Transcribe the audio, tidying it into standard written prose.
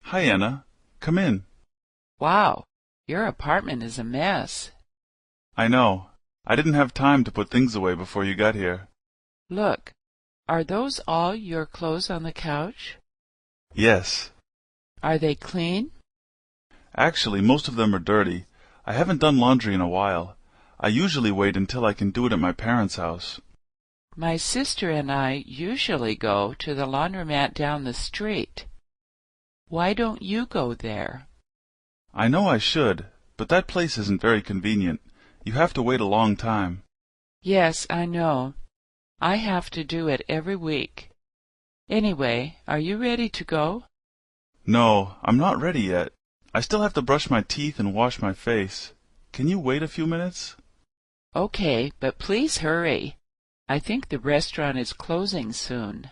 Hi, Anna. Come in. Wow, your apartment is a mess. I know. I didn't have time to put things away before you got here. Look, are those all your clothes on the couch? Yes. Are they clean? Actually, most of them are dirty. I haven't done laundry in a while. I usually wait until I can do it at my parents' house. My sister and I usually go to the laundromat down the street. Why don't you go there? I know I should, but that place isn't very convenient. You have to wait a long time. Yes, I know. I have to do it every week. Anyway, are you ready to go? No, I'm not ready yet. I still have to brush my teeth and wash my face. Can you wait a few minutes? Okay, but please hurry. I think the restaurant is closing soon.